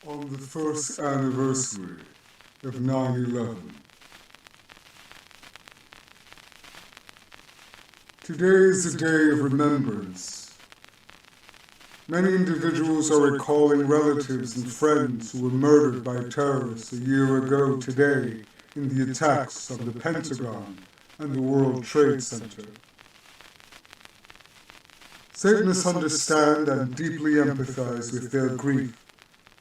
On the first anniversary of 9/11. Today is a day of remembrance. Many individuals are recalling relatives and friends who were murdered by terrorists a year ago today in the attacks on the Pentagon and the World Trade Center. Satanists understand and deeply empathize with their grief,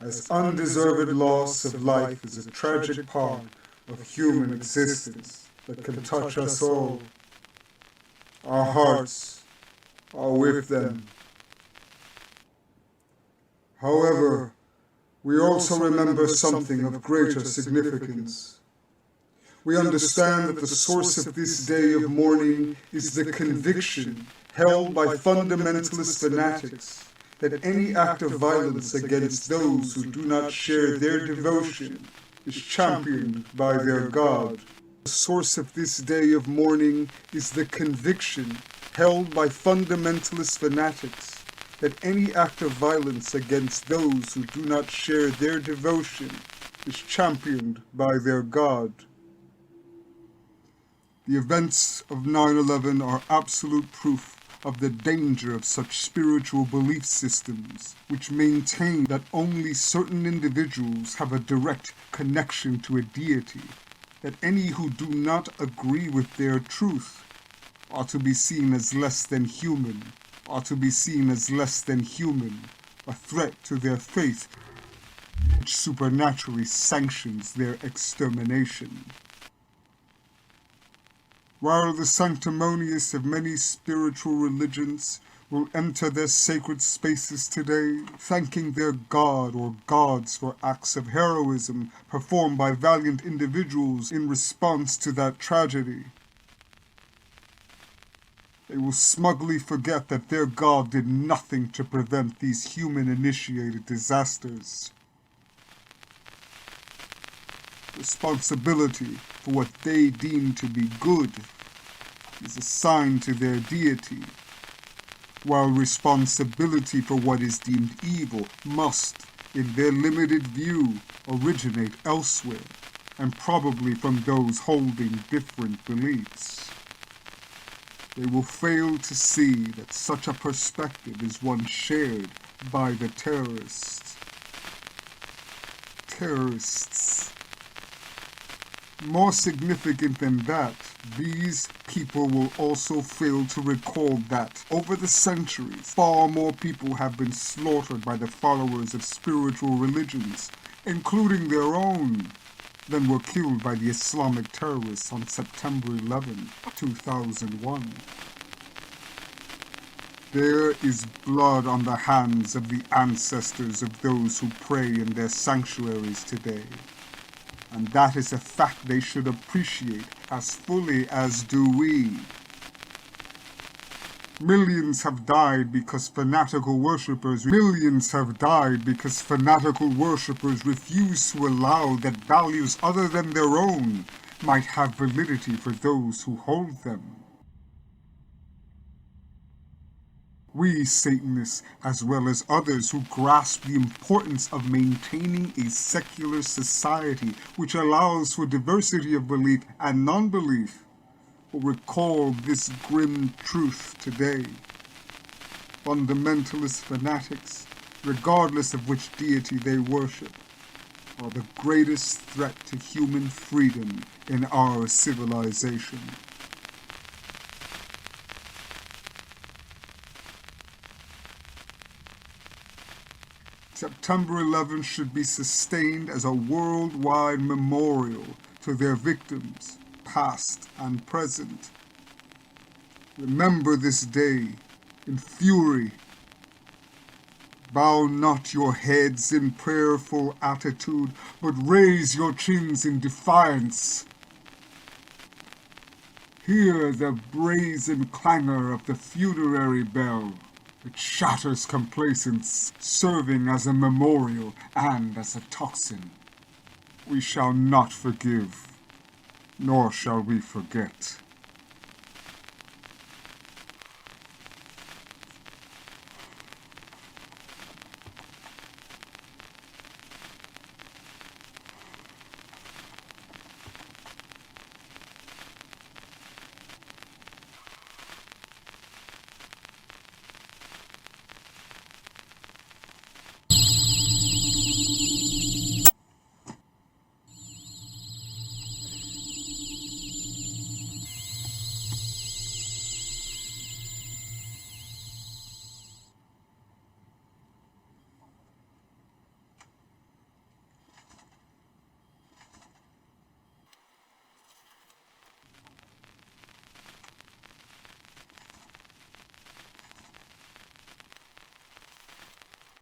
as undeserved loss of life is a tragic part of human existence that can touch us all. Our hearts are with them. However, we also remember something of greater significance. We understand that the source of this day of mourning is the conviction held by fundamentalist fanatics that any act of violence against those who do not share their devotion is championed by their God. The source of this day of mourning is the conviction held by fundamentalist fanatics that any act of violence against those who do not share their devotion is championed by their God. The events of 9/11 are absolute proof of the danger of such spiritual belief systems, which maintain that only certain individuals have a direct connection to a deity, that any who do not agree with their truth are to be seen as less than human, a threat to their faith, which supernaturally sanctions their extermination. While the sanctimonious of many spiritual religions will enter their sacred spaces today, thanking their god or gods for acts of heroism performed by valiant individuals in response to that tragedy, they will smugly forget that their God did nothing to prevent these human-initiated disasters. Responsibility for what they deem to be good is assigned to their deity, while responsibility for what is deemed evil must, in their limited view, originate elsewhere, and probably from those holding different beliefs. They will fail to see that such a perspective is one shared by the terrorists. More significant than that, these people will also fail to recall that, over the centuries, far more people have been slaughtered by the followers of spiritual religions, including their own, than were killed by the Islamic terrorists on September 11, 2001. There is blood on the hands of the ancestors of those who pray in their sanctuaries today. And that is a fact they should appreciate as fully as do we. Millions have died because fanatical worshippers refuse to allow that values other than their own might have validity for those who hold them. We Satanists, as well as others who grasp the importance of maintaining a secular society which allows for diversity of belief and non-belief, will recall this grim truth today. Fundamentalist fanatics, regardless of which deity they worship, are the greatest threat to human freedom in our civilization. September 11 should be sustained as a worldwide memorial to their victims, past and present. Remember this day in fury. Bow not your heads in prayerful attitude, but raise your chins in defiance. Hear the brazen clangor of the funerary bell. It shatters complacence, serving as a memorial and as a tocsin. We shall not forgive, nor shall we forget.